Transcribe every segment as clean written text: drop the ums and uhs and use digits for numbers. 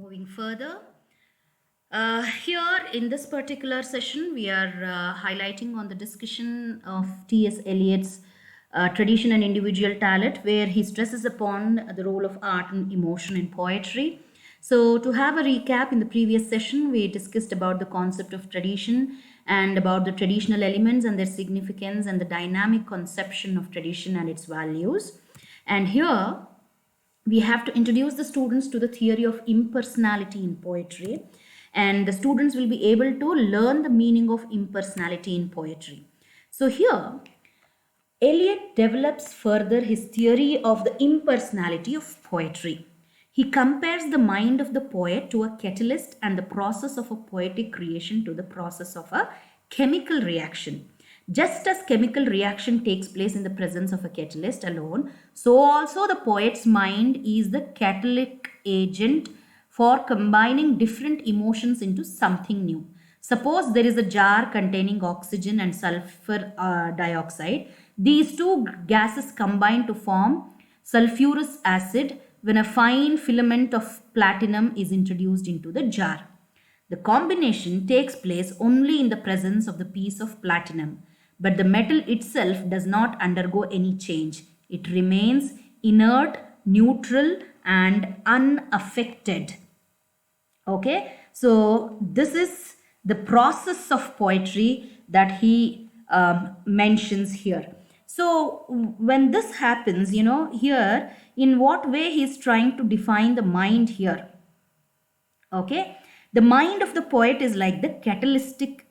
Moving further, here in this particular session, we are highlighting on the discussion of T.S. Eliot's Tradition and Individual Talent, where he stresses upon the role of art and emotion in poetry. So, to have a recap, in the previous session, we discussed about the concept of tradition and about the traditional elements and their significance and the dynamic conception of tradition and its values. And here, we have to introduce the students to the theory of impersonality in poetry, and the students will be able to learn the meaning of impersonality in poetry. So here Eliot develops further his theory of the impersonality of poetry. He compares the mind of the poet to a catalyst and the process of a poetic creation to the process of a chemical reaction. Just as chemical reaction takes place in the presence of a catalyst alone, so also the poet's mind is the catalytic agent for combining different emotions into something new. Suppose there is a jar containing oxygen and sulfur dioxide. These two gases combine to form sulfurous acid when a fine filament of platinum is introduced into the jar. The combination takes place only in the presence of the piece of platinum, but the metal itself does not undergo any change. It remains inert, neutral, and unaffected. Okay, so this is the process of poetry that he mentions here. So when this happens, here in what way he is trying to define the mind here. Okay, the mind of the poet is like the catalytic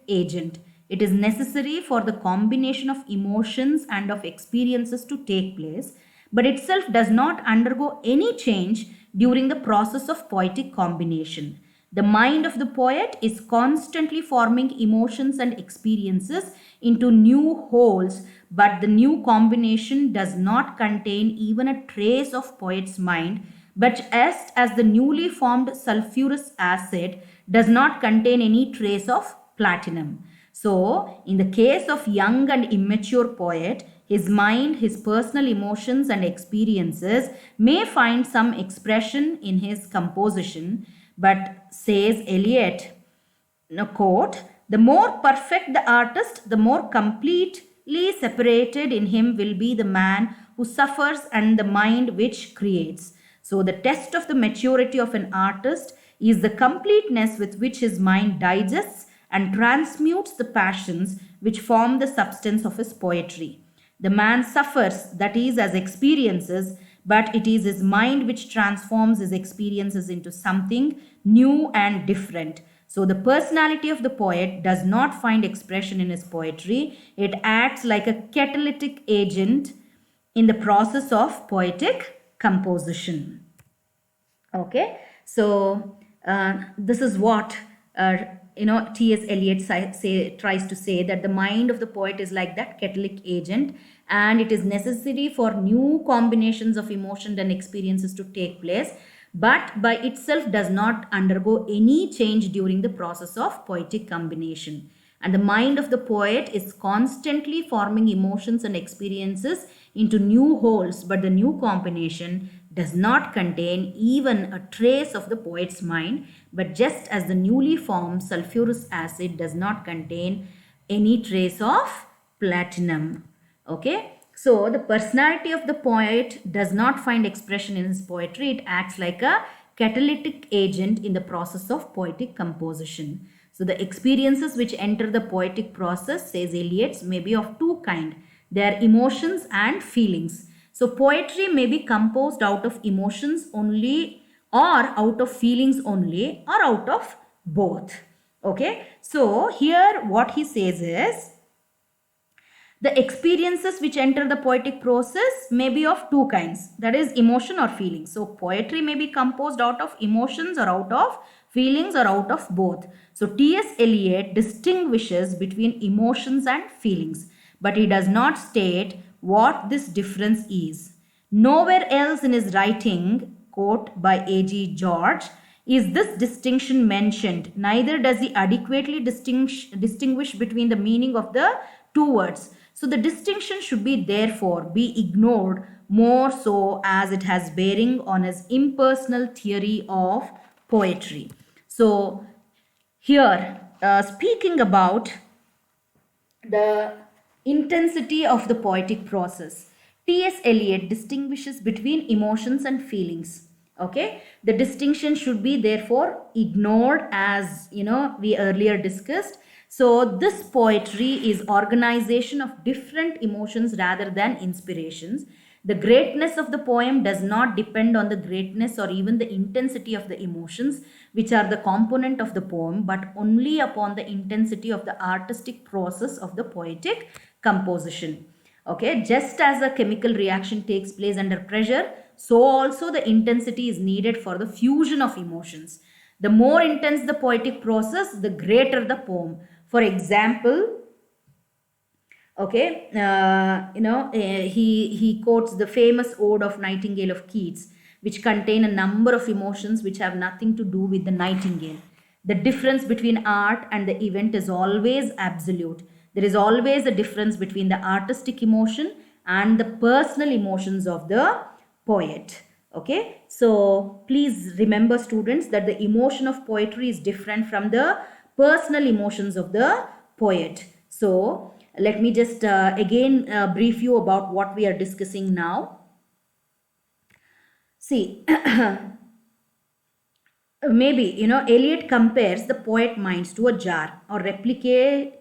agent. It is necessary for the combination of emotions and of experiences to take place, but itself does not undergo any change during the process of poetic combination. The mind of the poet is constantly forming emotions and experiences into new wholes, but the new combination does not contain even a trace of poet's mind, but just as the newly formed sulfurous acid does not contain any trace of platinum. So, in the case of young and immature poet, his mind, his personal emotions and experiences may find some expression in his composition, but says Eliot, quote, the more perfect the artist, the more completely separated in him will be the man who suffers and the mind which creates. So the test of the maturity of an artist is the completeness with which his mind digests and transmutes the passions which form the substance of his poetry. The man suffers, that is, as experiences, but it is his mind which transforms his experiences into something new and different. So the personality of the poet does not find expression in his poetry. It acts like a catalytic agent in the process of poetic composition. Okay, so this is what T.S. Eliot tries to say, that the mind of the poet is like that catalytic agent, and it is necessary for new combinations of emotions and experiences to take place, but by itself does not undergo any change during the process of poetic combination. And the mind of the poet is constantly forming emotions and experiences into new wholes, but the new combination does not contain even a trace of the poet's mind, but just as the newly formed sulfurous acid does not contain any trace of platinum. Okay, so the personality of the poet does not find expression in his poetry. It acts like a catalytic agent in the process of poetic composition. So the experiences which enter the poetic process, says Eliot, may be of two kinds. They are emotions and feelings. So poetry may be composed out of emotions only, or out of feelings only, or out of both. Okay, so here what he says is, the experiences which enter the poetic process may be of two kinds, that is emotion or feeling. So poetry may be composed out of emotions or out of feelings or out of both. So T.S. Eliot distinguishes between emotions and feelings, but he does not state what this difference is. Nowhere else in his writing, quote by A.G. George, is this distinction mentioned. Neither does he adequately distinguish between the meaning of the two words. So the distinction should be therefore be ignored more so as it has bearing on his impersonal theory of poetry. So, here, speaking about the intensity of the poetic process, T.S. Eliot distinguishes between emotions and feelings. Okay, the distinction should be therefore ignored, as we earlier discussed. So this poetry is organization of different emotions rather than inspirations. The greatness of the poem does not depend on the greatness or even the intensity of the emotions, which are the component of the poem, but only upon the intensity of the artistic process of the poetic composition. Okay, just as a chemical reaction takes place under pressure, so also the intensity is needed for the fusion of emotions. The more intense the poetic process, the greater the poem. For example, okay, he quotes the famous ode of Nightingale of Keats, which contain a number of emotions which have nothing to do with the nightingale. The difference between art and the event is always absolute. There is always a difference between the artistic emotion and the personal emotions of the poet. Okay, so please remember, students, that the emotion of poetry is different from the personal emotions of the poet. So let me just again brief you about what we are discussing now. See, maybe Eliot compares the poet minds to a jar or replicate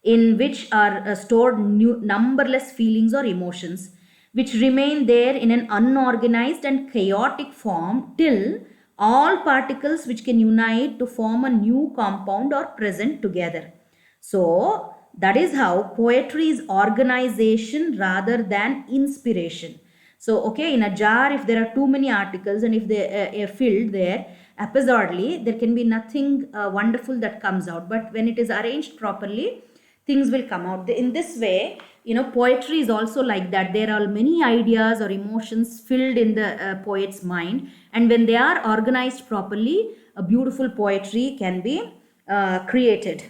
in which are stored numberless feelings or emotions which remain there in an unorganized and chaotic form till all particles which can unite to form a new compound are present together. So that is how poetry is organization rather than inspiration. So, okay, in a jar, if there are too many articles and if they are filled there haphazardly, there can be nothing wonderful that comes out. But when it is arranged properly, things will come out. In this way, poetry is also like that. There are many ideas or emotions filled in the poet's mind, and when they are organized properly, a beautiful poetry can be created.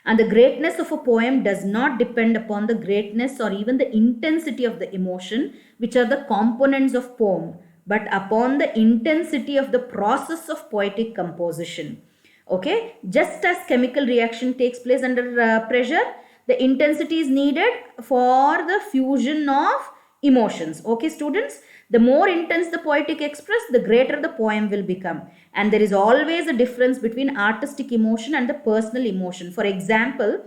And the greatness of a poem does not depend upon the greatness or even the intensity of the emotion, which are the components of poem, but upon the intensity of the process of poetic composition. Okay, just as chemical reaction takes place under pressure, the intensity is needed for the fusion of emotions. Okay, students, the more intense the poetic express, the greater the poem will become. And there is always a difference between artistic emotion and the personal emotion. For example,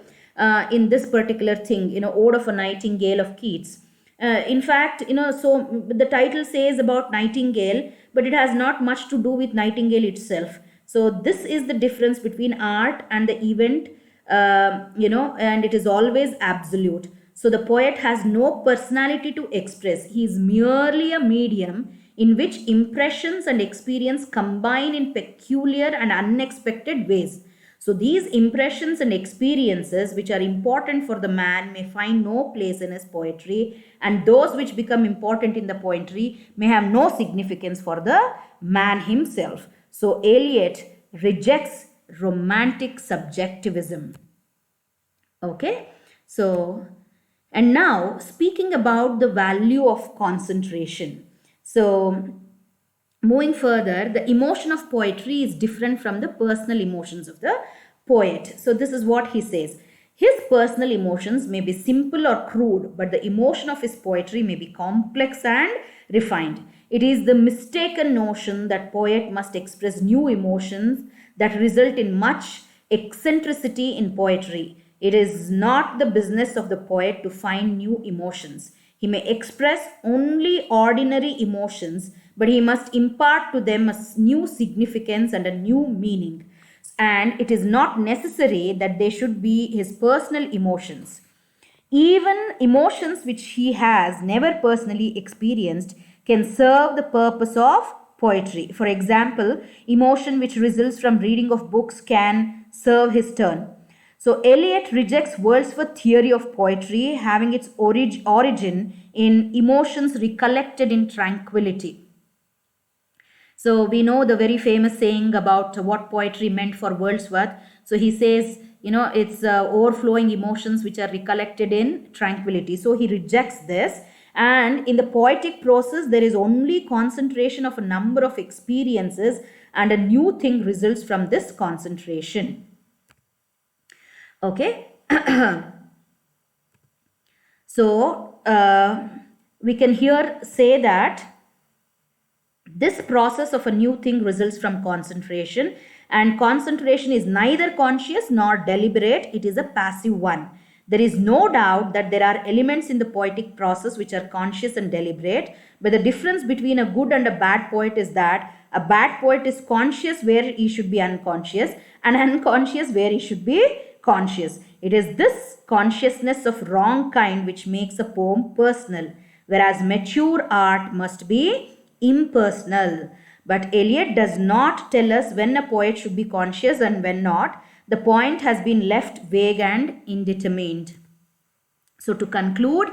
in this particular thing, Ode of a Nightingale of Keats. In fact, so the title says about Nightingale, but it has not much to do with Nightingale itself. So this is the difference between art and the event, and it is always absolute. So the poet has no personality to express. He is merely a medium in which impressions and experience combine in peculiar and unexpected ways. So these impressions and experiences which are important for the man may find no place in his poetry, and those which become important in the poetry may have no significance for the man himself. So Eliot rejects romantic subjectivism. Okay, so and now speaking about the value of concentration. So moving further, the emotion of poetry is different from the personal emotions of the poet. So this is what he says. His personal emotions may be simple or crude, but the emotion of his poetry may be complex and refined. It is the mistaken notion that poet must express new emotions that result in much eccentricity in poetry. It is not the business of the poet to find new emotions. He may express only ordinary emotions, but he must impart to them a new significance and a new meaning. And it is not necessary that they should be his personal emotions. Even emotions which he has never personally experienced can serve the purpose of poetry. For example, emotion which results from reading of books can serve his turn. So Eliot rejects Wordsworth's theory of poetry having its origin in emotions recollected in tranquility. So we know the very famous saying about what poetry meant for Wordsworth. So he says, it's overflowing emotions which are recollected in tranquility. So he rejects this, And in the poetic process, there is only concentration of a number of experiences, and a new thing results from this concentration. Okay. So we can here say that this process of a new thing results from concentration, and concentration is neither conscious nor deliberate, it is a passive one. There is no doubt that there are elements in the poetic process which are conscious and deliberate, but the difference between a good and a bad poet is that a bad poet is conscious where he should be unconscious, and unconscious where he should be conscious. It is this consciousness of wrong kind which makes a poem personal, whereas mature art must be impersonal. But Eliot does not tell us when a poet should be conscious and when not. The point has been left vague and indeterminate. So to conclude,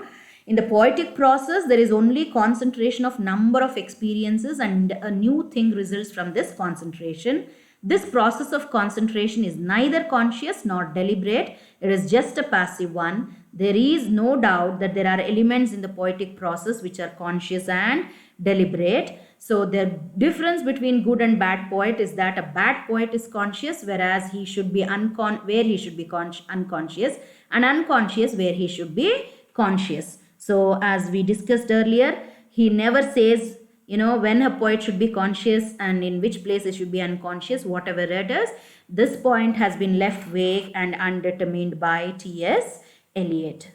in the poetic process, there is only concentration of number of experiences, and a new thing results from this concentration. This process of concentration is neither conscious nor deliberate. It is just a passive one. There is no doubt that there are elements in the poetic process which are conscious and deliberate. So the difference between good and bad poet is that a bad poet is conscious, whereas he should be where he should be unconscious, and unconscious where he should be conscious. So as we discussed earlier, he never says, when a poet should be conscious and in which place it should be unconscious. Whatever it is, this point has been left vague and undetermined by T.S. Eliot.